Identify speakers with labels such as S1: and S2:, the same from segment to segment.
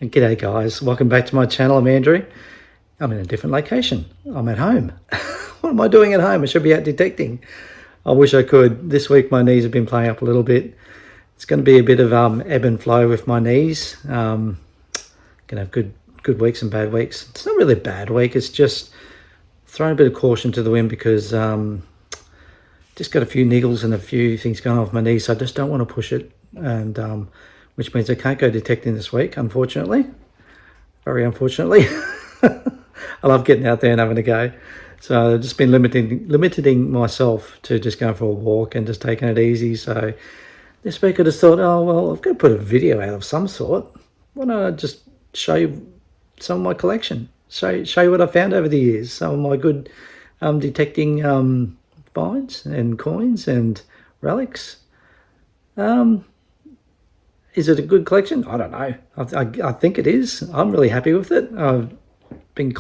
S1: G'day guys, welcome back to my channel. I'm Andrew. I'm in a different location. I'm at home. What am I doing at home? I should be out detecting. I wish I could. This week my knees have been playing up a little bit. It's going to be a bit of ebb and flow with my knees. Going to have good weeks and bad weeks. It's not really a bad week. It's just throwing a bit of caution to the wind because just got a few niggles and a few things going on with my knees. So I just don't want to push it, and which means I can't go detecting this week, unfortunately. Very unfortunately. I love getting out there and having a go. So I've just been limiting myself to just going for a walk and just taking it easy. So this week I just thought, oh, well, I've got to put a video out of some sort. Why don't I just show you some of my collection? Show you what I found over the years. Some of my good detecting finds and coins and relics. Is it a good collection? I don't know. I think it is. I'm really happy with it. I've been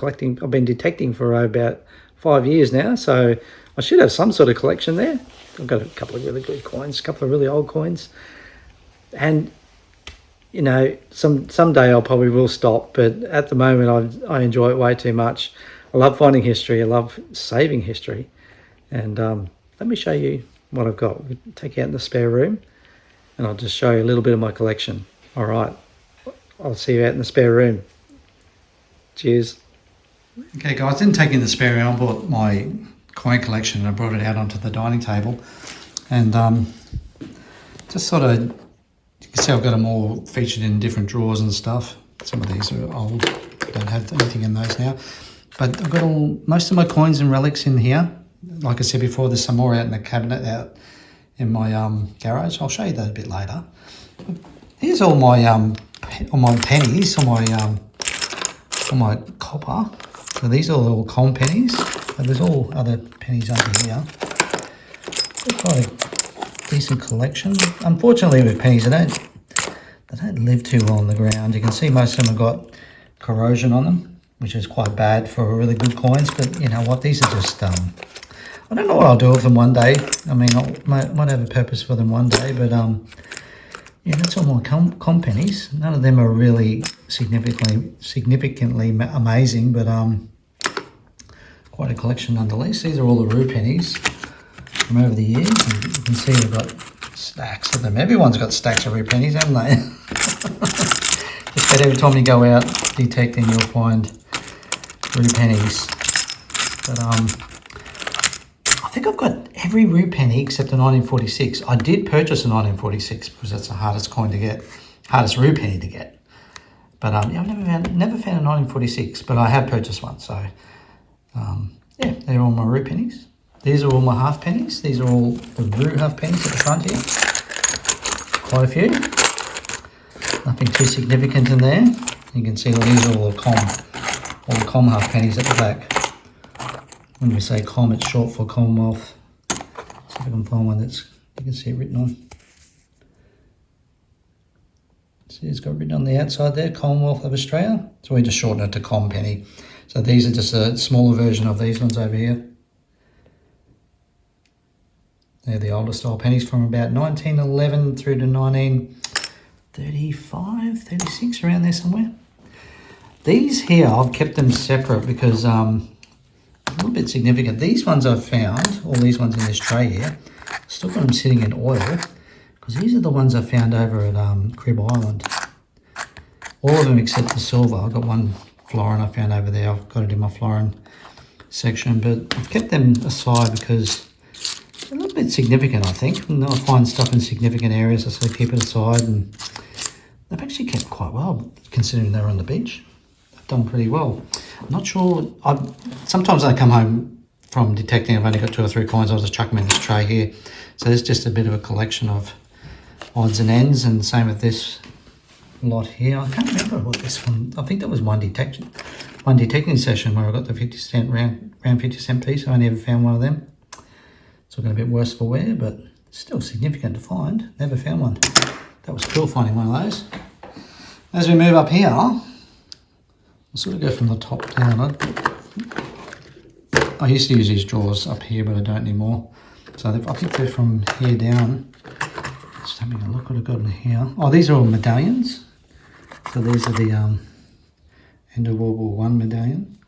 S1: detecting for about 5 years now, so I should have some sort of collection there. I've got a couple of really good coins, a couple of really old coins, and you know, someday I'll probably will stop. But at the moment, I enjoy it way too much. I love finding history. I love saving history, and let me show you what I've got. We'll take you out in the spare room, and I'll just show you a little bit of my collection. All right, I'll see you out in the spare room. Cheers. Okay guys, didn't take in the spare room. I bought my coin collection and I brought it out onto the dining table, and just sort of, you can see I've got them all featured in different drawers and stuff. Some of these are old, I don't have anything in those now, but I've got most of my coins and relics in here. Like I said before, there's some more out in the cabinet out in my garage. I'll show you that a bit later. Here's all my pennies, all my copper. So these are all coin pennies. So there's all other pennies under here. It's quite a decent collection. Unfortunately with pennies, they don't live too well on the ground. You can see most of them have got corrosion on them, which is quite bad for really good coins. But you know what, these are just I don't know what I'll do with them one day. I mean, I might have a purpose for them one day, but yeah, that's all my com pennies. None of them are really significantly amazing, but quite a collection nonetheless. These are all the Roo pennies from over the years, and you can see we've got stacks of them. Everyone's got stacks of Roo pennies, haven't they? Just about every time you go out detecting, you'll find Roo pennies. But I think I've got every Roo penny except a 1946. I did purchase a 1946 because that's the hardest coin to get, hardest Roo penny to get. But yeah, I've never found a 1946, but I have purchased one. So yeah, they're all my Roo pennies. These are all my half pennies. These are all the Roo half pennies at the front here. Quite a few. Nothing too significant in there. You can see all these are all the com half pennies at the back. When we say com, it's short for Commonwealth. See if I can find one that's, you can see it written on. See, it's got written on the outside there, Commonwealth of Australia. So we just shorten it to com penny. So these are just a smaller version of these ones over here. They're the older style pennies from about 1911 through to 1935, 36, around there somewhere. These here, I've kept them separate because a little bit significant. These ones I've found, all these ones in this tray here, still got them sitting in oil because these are the ones I found over at Crib Island. All of them except the silver. I've got one florin I found over there. I've got it in my florin section, but I've kept them aside because they're a little bit significant, I think. And I find stuff in significant areas, so I keep it aside, and they've actually kept quite well considering they're on the beach. They've done pretty well. I'm not sure. Sometimes I come home from detecting, I've only got 2 or 3 coins, I'll just chuck them in this tray here. So there's just a bit of a collection of odds and ends, and same with this lot here. I can't remember what this one, I think that was one detecting session where I got the 50 cent round 50 cent piece. I only ever found one of them. It's looking a bit worse for wear, but still significant to find. Never found one. That was cool finding one of those. As we move up here, I'll sort of go from the top down. I used to use these drawers up here, but I don't anymore. So I think they're from here down. Just having a look what I've got in here. Oh, these are all medallions. So these are the end of World War One medallion.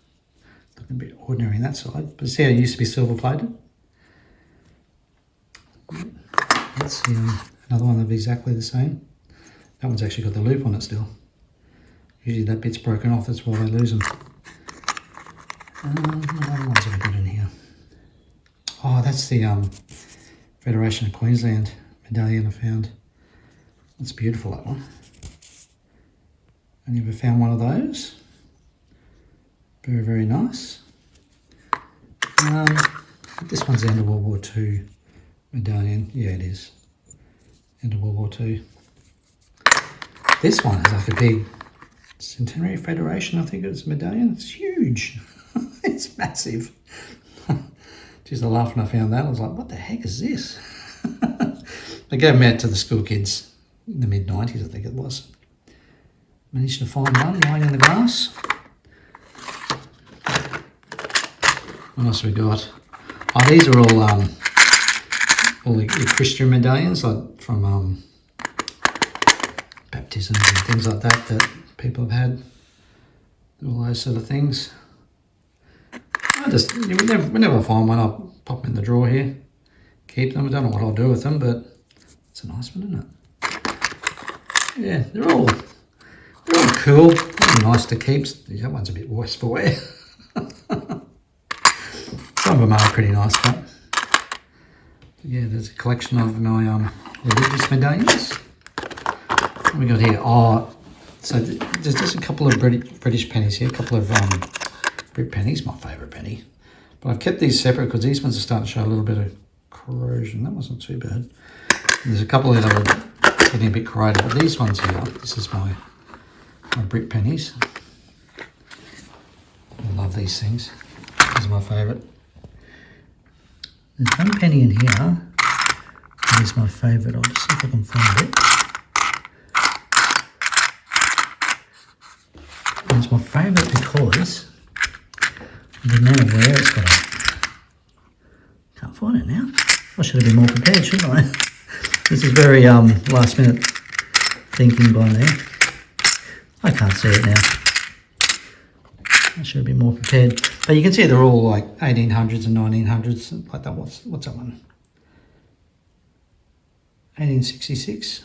S1: Looking a bit ordinary on that side, but see how it used to be silver plated? That's another one of exactly the same. That one's actually got the loop on it still. Usually that bit's broken off, that's why they lose them. What other ones have I got in here? Oh, that's the Federation of Queensland medallion I found. That's beautiful, that one. I never found one of those. Very, very nice. This one's the end of World War II medallion. Yeah, it is. End of World War II. This one is like a big Centenary Federation, I think it's a medallion. It's huge. It's massive. Just I laughed when I found that. I was like, what the heck is this? They gave them out to the school kids in the mid-90s, I think it was. Managed to find one lying in the grass. What else we got? Oh, these are all the Christian medallions, like from baptisms and things like that that people have had. All those sort of things. Whenever I find one, I'll pop them in the drawer here. Keep them. I don't know what I'll do with them, but it's a nice one, isn't it? Yeah, they're all cool. Really nice to keep. That one's a bit worse for wear. Some of them are pretty nice, but yeah, there's a collection of my religious medallions. What we got here? Oh, so there's just a couple of British pennies here, a couple of Brit pennies, my favourite penny. But I've kept these separate because these ones are starting to show a little bit of corrosion. That wasn't too bad. There's a couple that are getting a bit corroded, but these ones here, this is my Brit pennies. I love these things. These are my favourite. There's one penny in here that is my favourite. I'll just see if I can find it. And it's my favourite because the amount of wear it's got on. Can't find it now. I should have been more prepared, shouldn't I? This is very last minute thinking by me. I can't see it now. I should have been more prepared. But you can see they're all like 1800s and 1900s, like that. What's that one? 1866.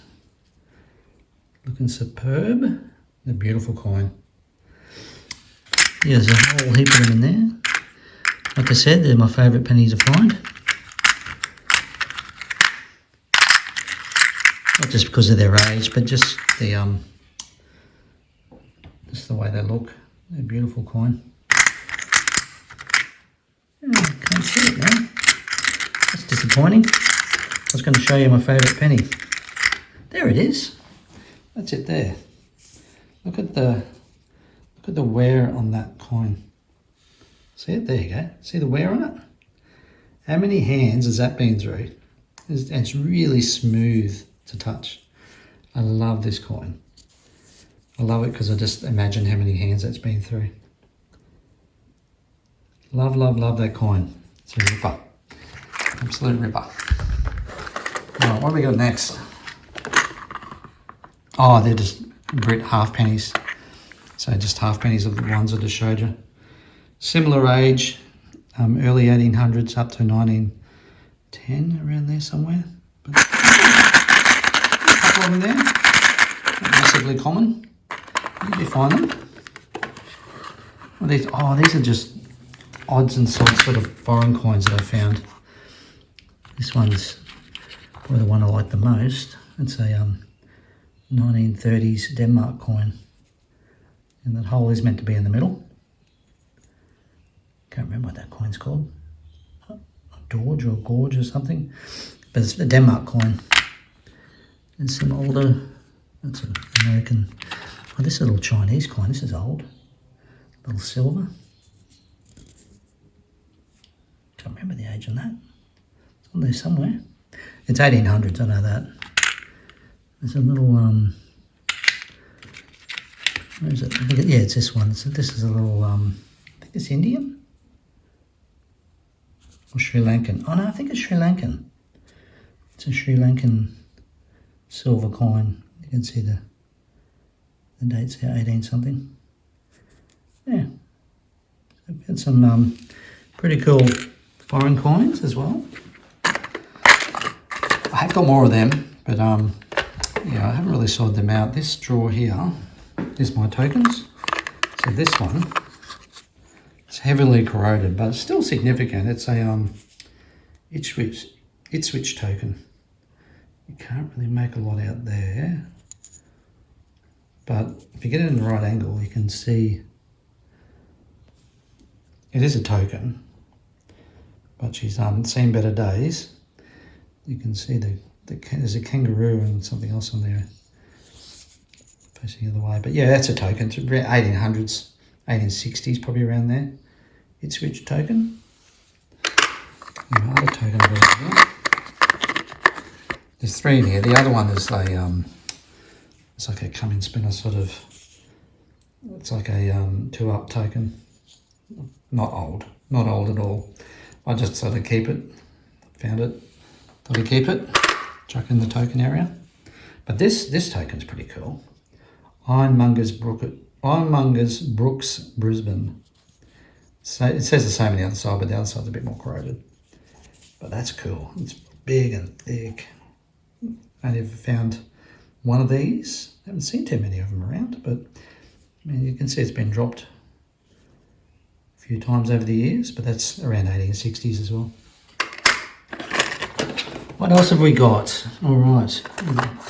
S1: Looking superb. A beautiful coin. Yeah, there's a whole heap of them in there. Like I said, they're my favourite pennies to find. Not just because of their age, but just the way they look. They're a beautiful coin. Oh, I can't see it now. That's disappointing. I was going to show you my favourite penny. There it is. That's it there. Look at the wear on that coin. See it? There you go. See the wear on it? How many hands has that been through? It's really smooth to touch. I love this coin. I love it because I just imagine how many hands that's been through. Love, love, love that coin. It's a ripper. Absolute ripper. Alright, what do we got next? Oh, they're just Brit half pennies. So just half pennies of the ones I just showed you. Similar age, early 1800s up to 1910, around there somewhere. But a couple of them there. Not massively common. Where did you find them? Well, these are just odds and sods sort of foreign coins that I found. This one's probably the one I like the most. It's a 1930s Denmark coin. And that hole is meant to be in the middle. Can't remember what that coin's called. A Dorge or Gorge or something. But it's a Denmark coin. And some older, that's an American. Oh, this is a little Chinese coin. This is old. A little silver. Can't remember the age on that. It's on there somewhere. It's 1800s, I know that. There's a little, where is it? Yeah, it's this one. So this is a little, I think it's Indian? Or Sri Lankan. Oh no, I think it's Sri Lankan. It's a Sri Lankan silver coin. You can see the The date's here, 18 something. Yeah. So I've got some pretty cool foreign coins as well. I have got more of them, but yeah, I haven't really sorted them out. This drawer here is my tokens. So this one, it's heavily corroded, but it's still significant. It's a Ipswich token. You can't really make a lot out there, but if you get it in the right angle, you can see it is a token, but she's seen better days. You can see there's a kangaroo and something else on there facing the other way. But yeah, that's a token. It's around 1800s, 1860s, probably around there. Ipswich token. Other token over here. There's 3 in here. The other one is it's like a come in spinner sort of. It's like a 2-up token. Not old at all. I just sort of keep it. Found it. Thought I'd keep it. Chuck in the token area. But this token's pretty cool. Ironmongers Brooks, Brisbane. So it says the same on the other side, but the other side's a bit more corroded. But that's cool. It's big and thick. I never found one of these. I haven't seen too many of them around, but I mean, you can see it's been dropped a few times over the years, but that's around 1860s as well. What else have we got? All right,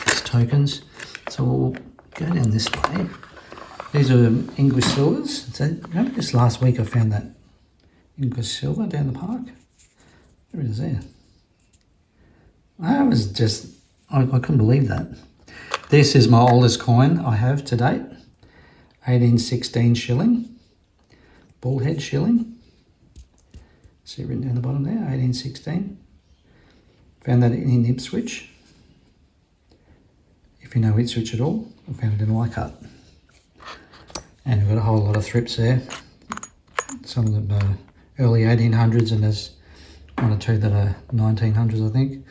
S1: it's tokens. So we'll go down this way. These are English silvers. So, remember just last week I found that English silver down the park? Where is it there? I couldn't believe that. This is my oldest coin I have to date. 1816 shilling. Bullhead shilling. See it written down the bottom there, 1816. Found that in Ipswich. If you know Ipswich at all, I found it in Leichhardt. And we've got a whole lot of thrips there. Some of them are early 1800s, and there's 1 or 2 that are 1900s, I think.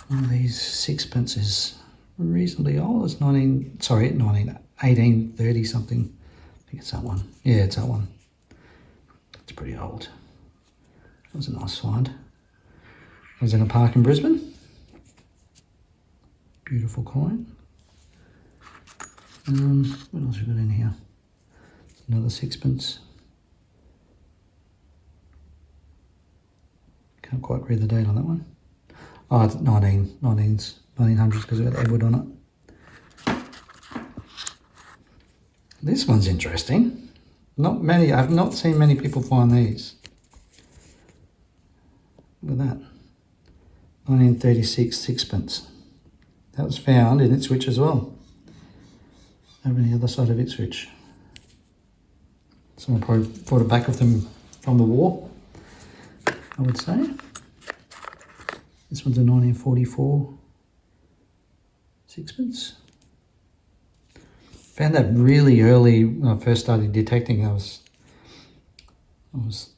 S1: One of these sixpence is reasonably old. It's 1830 something. I think it's that one. Yeah, it's that one. It's pretty old. That was a nice find. I was in a park in Brisbane. Beautiful coin. What else have we got in here? Another sixpence. Can't quite read the date on that one. Oh, it's 1900s because it's got Edward on it. This one's interesting. I've not seen many people find these. Look at that. 1936 sixpence. That was found in Ipswich as well. Over on the other side of Ipswich. Someone probably brought it back with them from the war, I would say. This one's a 1944 sixpence. Found that really early when I first started detecting. I was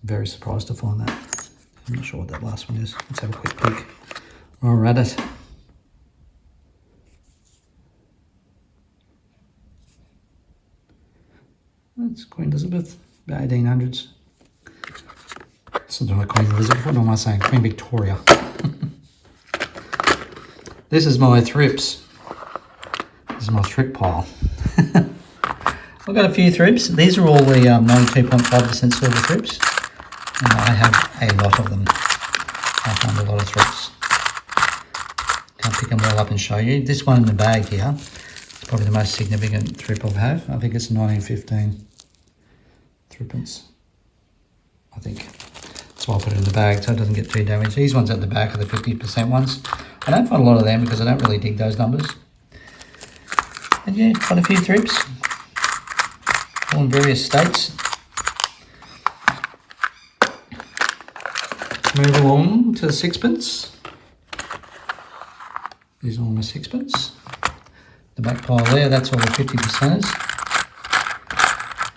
S1: very surprised to find that. I'm not sure what that last one is. Let's have a quick peek while we're at it. That's Queen Elizabeth, about 1800s. It's not Queen Elizabeth, what am I saying? Queen Victoria. This is my thrips. This is my thrip pile. I've got a few thrips. These are all the 92.5% silver thrips. And I have a lot of them. I found a lot of thrips. Can't pick them all up and show you. This one in the bag here is probably the most significant thrip I have. I think it's 1915 threepence. I think. That's why I put it in the bag so it doesn't get too damaged. These ones at the back are the 50% ones. I don't find a lot of them because I don't really dig those numbers. And yeah, quite a few thrips. All in various states. Move along to the sixpence. These are all my sixpence. The back pile there, that's all the 50%ers.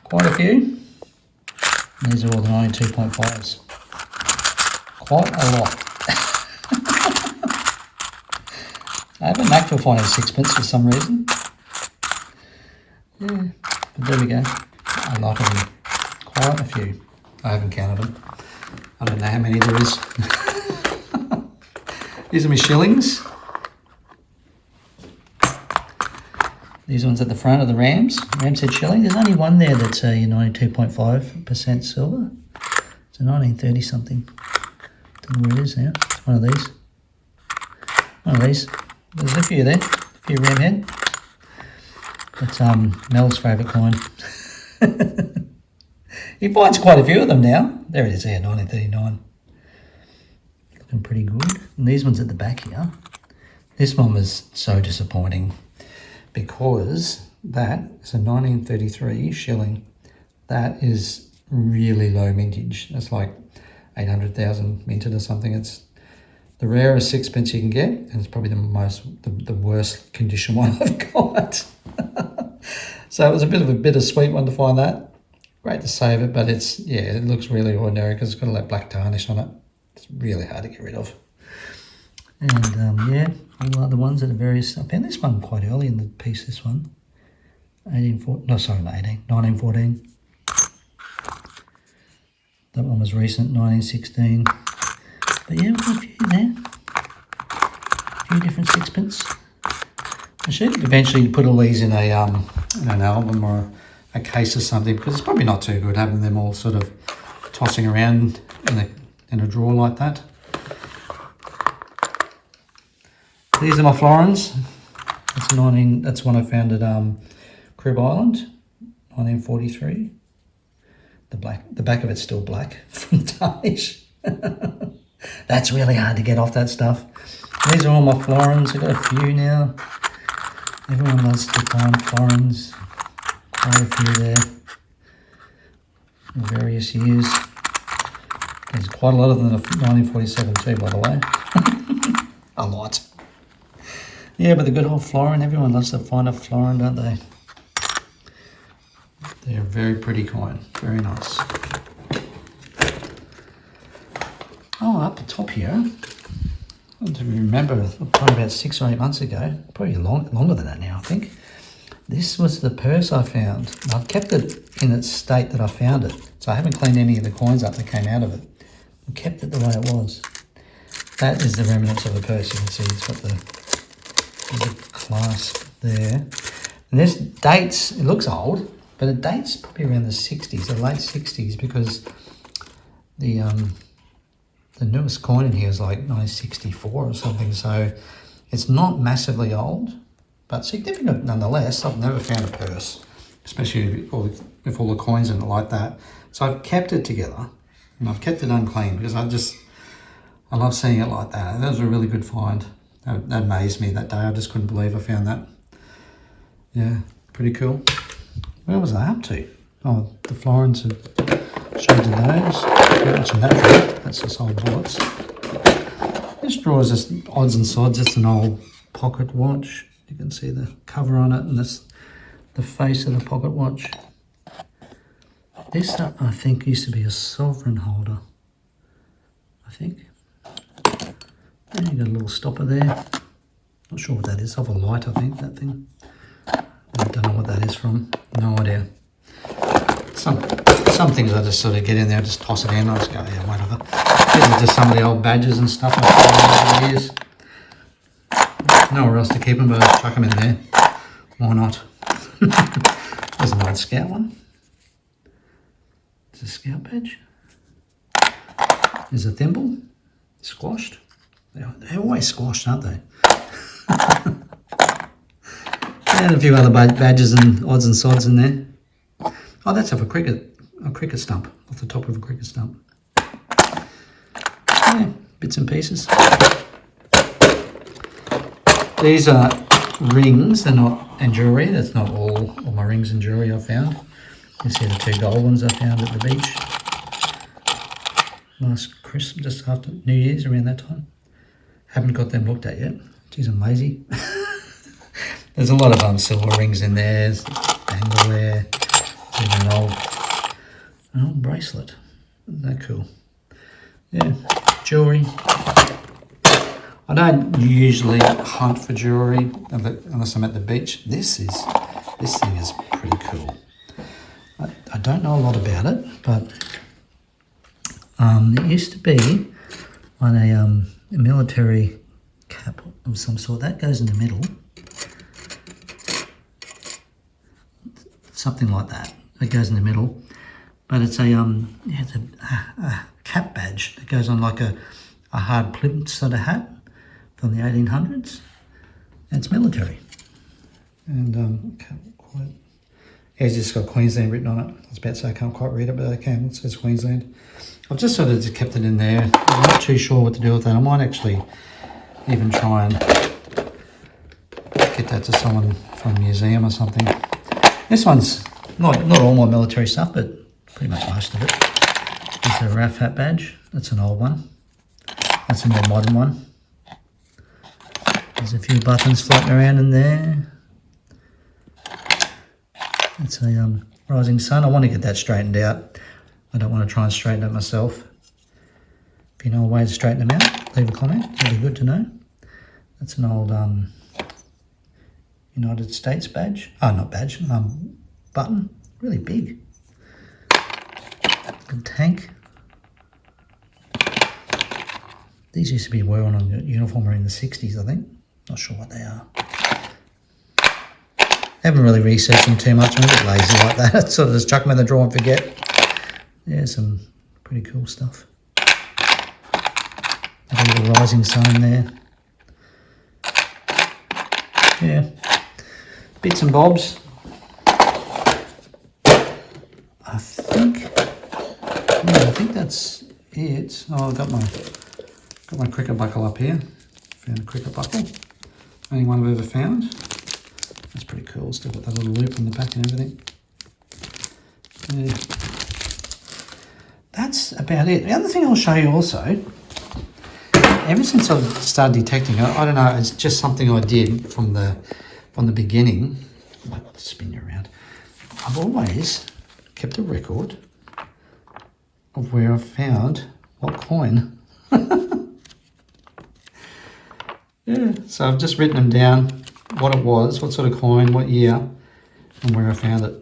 S1: Quite a few. And these are all the 92.5s. Quite a lot. I have a knack for finding sixpence for some reason. Yeah, but there we go. A lot of them. Quite a few. I haven't counted them. I don't know how many there is. These are my shillings. These ones at the front are the Rams. Ramshead shilling. There's only one there that's a 92.5% silver. It's a 1930 something. Don't know where it is now. It's one of these. One of these. There's a few there. A few Ramhead. It's Mel's favourite coin. He finds quite a few of them now. There it is here, 1939. Looking pretty good. And these ones at the back here. This one was so disappointing because that is a 1933 shilling. That is really low mintage. That's like 800,000 minted or something. It's the rarest sixpence you can get, and it's probably the worst condition one I've got. So it was a bit of a bittersweet one to find that. Great to save it, but it looks really ordinary because it's got a like black tarnish on it. It's really hard to get rid of. And all the other ones that are various. I found this one quite early in the piece. This one, 1914. That one was recent, 1916. But yeah, we've got a few there. A few different sixpence. I should eventually put all these in an album or a case or something, because it's probably not too good having them all sort of tossing around in a drawer like that. These are my florins. That's one I found at Crib Island, 1943. The back of it's still black from tarnish. That's really hard to get off that stuff. These are all my florins. I've got a few now. Everyone loves to find florins. Quite a few there. In various years. There's quite a lot of them in 1947 too, by the way. A lot. Yeah, but the good old florin. Everyone loves to find a florin, don't they? They're a very pretty coin. Very nice. Oh, up the top here. I don't remember, probably about 6 or 8 months ago. Probably longer than that now, I think. This was the purse I found. I've kept it in its state that I found it. So I haven't cleaned any of the coins up that came out of it. I kept it the way it was. That is the remnants of the purse. You can see it's got the clasp there. And this dates, it looks old, but it dates probably around the 60s, the late 60s, because the newest coin in here is like 1964 or something, so it's not massively old, but significant nonetheless. I've never found a purse, especially with all the coins in it like that. So I've kept it together, and I've kept it unclean because I love seeing it like that. That was a really good find. That amazed me that day. I just couldn't believe I found that. Yeah, pretty cool. Where was I up to? Oh, the florins had showed the nose. Mention that drawer. That's just old bullets. This drawer is just odds and sods. It's an old pocket watch. You can see the cover on it, and this the face of the pocket watch. This, I think, used to be a sovereign holder. I think. And you got a little stopper there. Not sure what that is. Off a light, I think, that thing. I don't know what that is from. No idea. Some things I just sort of get in there, just toss it in, I just go, yeah, whatever. These are just some of the old badges and stuff I've found over the years. Nowhere else to keep them, but I'll chuck them in there. Why not? There's an old Scout one. There's a Scout badge. There's a thimble. Squashed. They're always squashed, aren't they? And a few other badges and odds and sods in there. Oh, that's off a cricket stump, off the top of a cricket stump. Yeah, bits and pieces. These are rings, they're not, and jewellery. That's not all my rings and jewellery I found. You see the 2 gold ones I found at the beach. Last Christmas, just after New Year's, around that time. Haven't got them looked at yet. Geez, I'm lazy. There's a lot of silver rings in there. There's bangleware. There's even an old bracelet. Isn't that cool? Yeah, jewellery. I don't usually hunt for jewellery unless I'm at the beach. This thing is pretty cool. I don't know a lot about it, but it used to be on a military cap of some sort. That goes in the middle. Something like that. It goes in the middle. But it's a cap badge that goes on like a hard plimp sort of hat from the 1800s. And it's military. And can't quite... Yeah, it's just got Queensland written on it. I was about to say I can't quite read it, but I can. It says Queensland. I've just sort of just kept it in there. I'm not too sure what to do with that. I might actually even try and get that to someone from a museum or something. This one's not all my military stuff, but pretty much most of it. It's a RAF hat badge. That's an old one. That's a more modern one. There's a few buttons floating around in there. It's a rising sun. I want to get that straightened out. I don't want to try and straighten it myself. If you know a way to straighten them out, leave a comment. It'd be good to know. That's an old United States badge. Oh, not badge. Button. Really big. Good tank. These used to be worn on uniform in the 60s, I think. Not sure what they are. Haven't really researched them too much. I'm a bit lazy like that. Sort of just chuck them in the drawer and forget. Yeah, some pretty cool stuff. A little rising sun in there. Yeah. Bits and bobs. I think that's it. Oh, I've got my cricket buckle up here. Found a cricket buckle. Only one I've ever found. That's pretty cool. Still got that little loop on the back and everything. Yeah. That's about it. The other thing I'll show you also, ever since I've started detecting, I don't know, it's just something I did from the beginning. I might spin you around. I've always kept a record of where I've found what coin. Yeah, so I've just written them down, what it was, what sort of coin, what year, and where I found it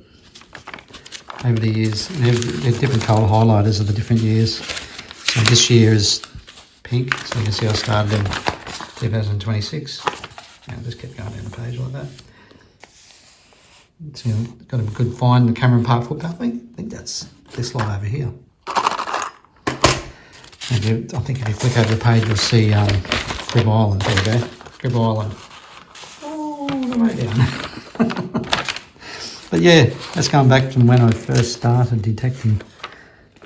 S1: over the years. And they're different colour highlighters of the different years. So this year is pink, so you can see I started in 2026. And I just kept going down the page like that. See, I've got a good find, the Cameron Park footpath. I think that's this lot over here. And I think if you flick over the page, you'll see Crib Island. There we go, Crib Island. Oh, the way down. But yeah, that's going back from when I first started detecting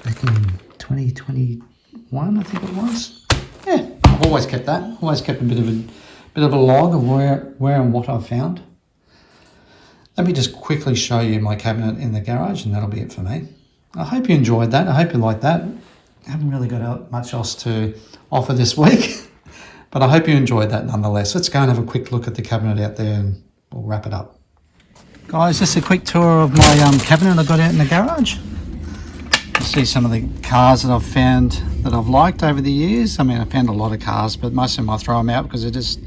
S1: back in 2021, I think it was. Yeah, I've always kept that. Always kept a bit of a log of where and what I've found. Let me just quickly show you my cabinet in the garage, and that'll be it for me. I hope you enjoyed that. I hope you liked that. I haven't really got much else to offer this week, but I hope you enjoyed that nonetheless. Let's go and have a quick look at the cabinet out there and we'll wrap it up. Guys, just a quick tour of my cabinet I got out in the garage. You see some of the cars that I've found that I've liked over the years. I mean, I found a lot of cars, but most of them I throw them out because they're just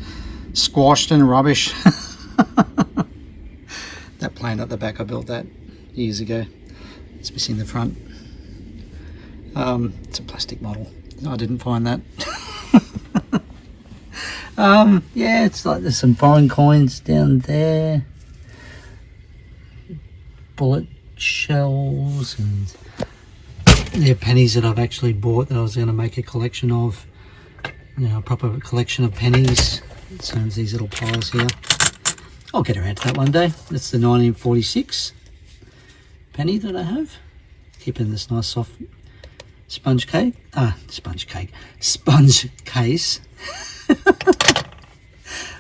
S1: squashed and rubbish. That plane at the back, I built that years ago. It's missing the front. It's a plastic model. I didn't find that. Yeah, it's like there's some foreign coins down there. Bullet shells, and they're pennies that I've actually bought that I was going to make a collection of. You know, a proper collection of pennies. Same as these little piles here. I'll get around to that one day. That's the 1946 penny that I have. Keeping this nice soft sponge case.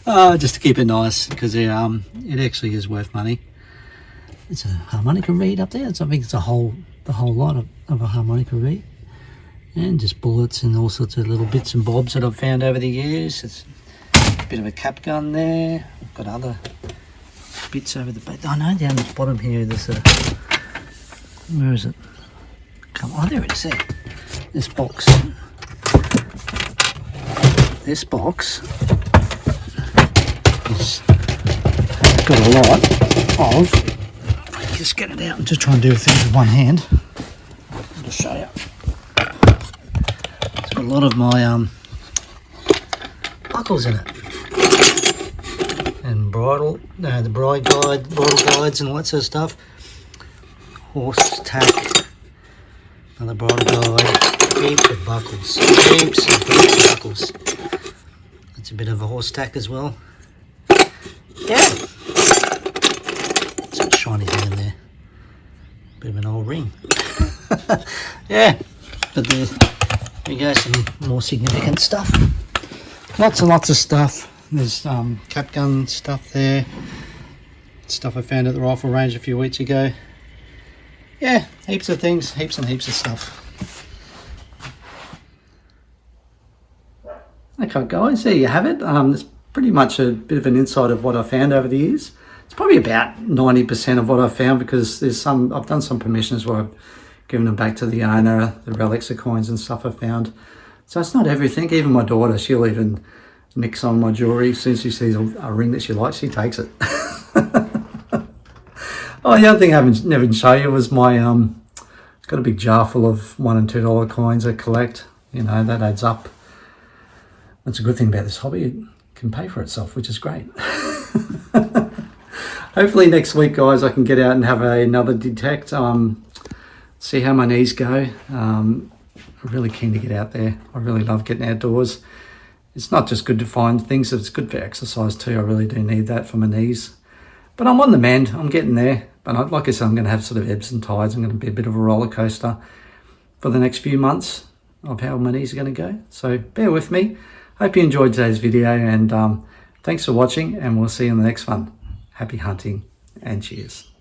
S1: Just to keep it nice, because it actually is worth money. It's a harmonica reed up there. I think it's the whole lot of a harmonica reed, and just bullets and all sorts of little bits and bobs that I've found over the years. It's a bit of a cap gun there. I've got other bits over the back. Oh no, down the bottom here there's a, where is it? Come on, there it is there. This box has got a lot of, if I just get it out and just try and do things with one hand. I'll just show you. It's got a lot of my buckles in it. And bridle, the bridle guides and all that sort of stuff. Horse tack, another bridle guide, heaps of buckles, heaps of buckles. That's a bit of a horse tack as well. Yeah, such shiny thing in there. Bit of an old ring. Yeah, but there you go, some more significant stuff. Lots and lots of stuff. There's cap gun stuff there. Stuff I found at the rifle range a few weeks ago. Yeah, heaps of things, heaps and heaps of stuff. Okay guys, there you have it. It's pretty much a bit of an insight of what I found over the years. It's probably about 90% of what I found, because there's I've done some permissions where I've given them back to the owner, the relics of coins and stuff I found. So it's not everything. Even my daughter, she'll even mix on my jewellery. As soon as she sees a ring that she likes, she takes it. Oh, the other thing I never show you was my it's got a big jar full of $1 and $2 coins I collect. You know, that adds up. That's a good thing about this hobby. It can pay for itself, which is great. Hopefully next week, guys, I can get out and have another detect. See how my knees go. I'm really keen to get out there. I really love getting outdoors. It's not just good to find things, it's good for exercise too. I really do need that for my knees. But I'm on the mend, I'm getting there. But like I said, I'm going to have sort of ebbs and tides. I'm going to be a bit of a roller coaster for the next few months of how my knees are going to go. So bear with me. Hope you enjoyed today's video, and thanks for watching, and we'll see you in the next one. Happy hunting and cheers.